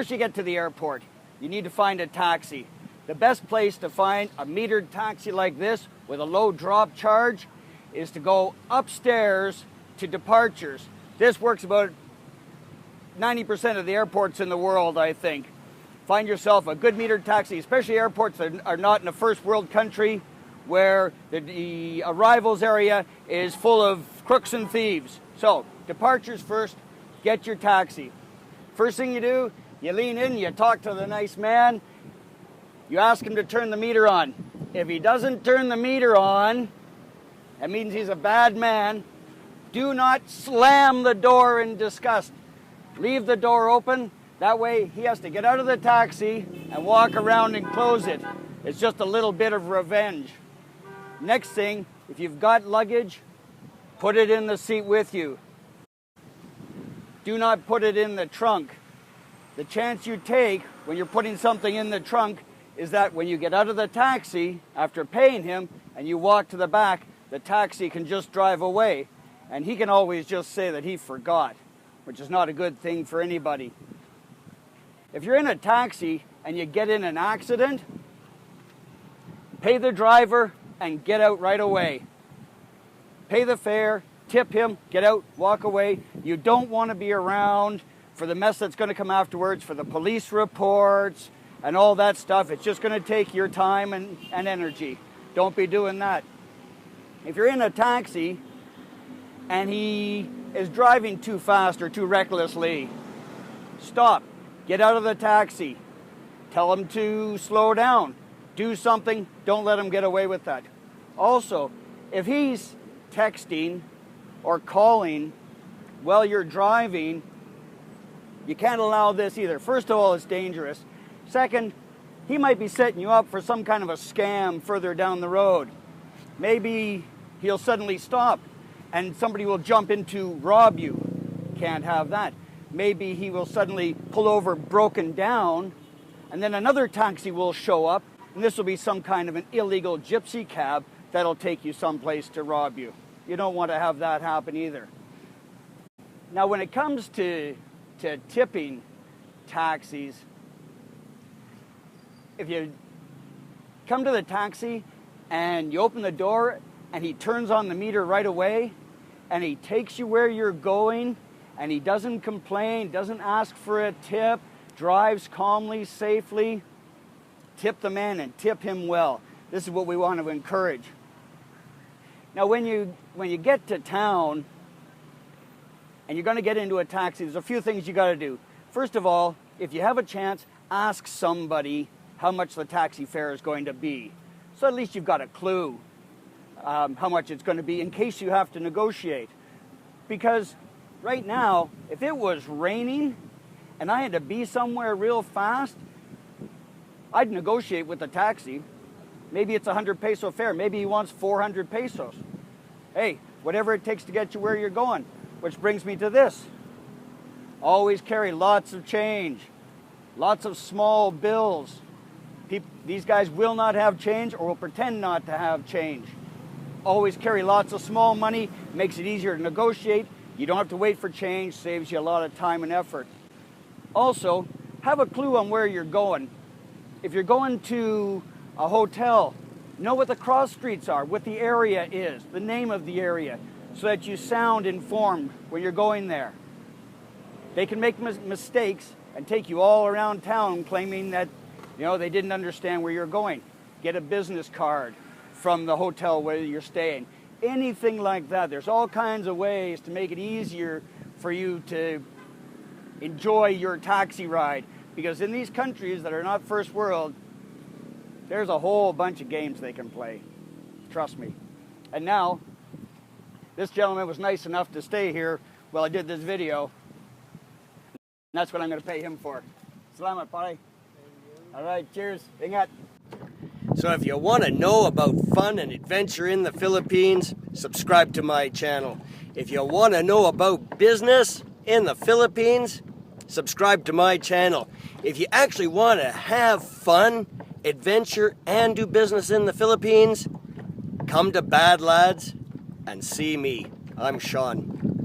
First you get to the airport. You need to find a taxi. The best place to find a metered taxi like this with a low drop charge is to go upstairs to departures. This works about 90% of the airports in the world, I think. Find yourself a good metered taxi, especially airports that are not in a first world country where the arrivals area is full of crooks and thieves. So, departures first, get your taxi. First thing you do, you lean in, you talk to the nice man, you ask him to turn the meter on. If he doesn't turn the meter on, that means he's a bad man. Do not slam the door in disgust. Leave the door open. That way he has to get out of the taxi and walk around and close it. It's just a little bit of revenge. Next thing, if you've got luggage, put it in the seat with you. Do not put it in the trunk. The chance you take when you're putting something in the trunk is that when you get out of the taxi, after paying him, and you walk to the back, the taxi can just drive away. And he can always just say that he forgot, which is not a good thing for anybody. If you're in a taxi and you get in an accident, pay the driver and get out right away. Pay the fare, tip him, get out, walk away. You don't want to be around for the mess that's going to come afterwards, for the police reports and all that stuff. It's just going to take your time and energy. Don't be doing that. If you're in a taxi and he is driving too fast or too recklessly, stop. Get out of the taxi. Tell him to slow down. Do something. Don't let him get away with that. Also, if he's texting or calling while you're driving, you can't allow this either. First of all, it's dangerous. Second, he might be setting you up for some kind of a scam further down the road. Maybe he'll suddenly stop and somebody will jump in to rob you. Can't have that. Maybe he will suddenly pull over broken down, and then another taxi will show up, and this will be some kind of an illegal gypsy cab that'll take you someplace to rob you. You don't want to have that happen either. Now, when it comes to tipping taxis, if you come to the taxi and you open the door and he turns on the meter right away and he takes you where you're going and he doesn't complain, doesn't ask for a tip, drives calmly, safely, tip the man and tip him well. This is what we want to encourage. Now, when you get to town and you're going to get into a taxi, there's a few things you got to do. First of all, if you have a chance, ask somebody how much the taxi fare is going to be. So at least you've got a clue how much it's going to be in case you have to negotiate. Because right now, if it was raining and I had to be somewhere real fast, I'd negotiate with the taxi. Maybe it's 100 peso fare. Maybe he wants 400 pesos. Hey, whatever it takes to get you where you're going. Which brings me to this. Always carry lots of change. Lots of small bills. These guys will not have change or will pretend not to have change. Always carry lots of small money. Makes it easier to negotiate. You don't have to wait for change. Saves you a lot of time and effort. Also, have a clue on where you're going. If you're going to a hotel, know what the cross streets are, what the area is, the name of the area, so that you sound informed when you're going there. They can make mistakes and take you all around town claiming that, they didn't understand where you're going. Get a business card from the hotel where you're staying. Anything like that. There's all kinds of ways to make it easier for you to enjoy your taxi ride. Because in these countries that are not first world, there's a whole bunch of games they can play. Trust me. And now, this gentleman was nice enough to stay here while I did this video. And that's what I'm going to pay him for. Salamat, pare. All right, cheers. Ingat. So if you want to know about fun and adventure in the Philippines, subscribe to my channel. If you want to know about business in the Philippines, subscribe to my channel. If you actually want to have fun, adventure, and do business in the Philippines, come to BADLADZ and see me. I'm Sean.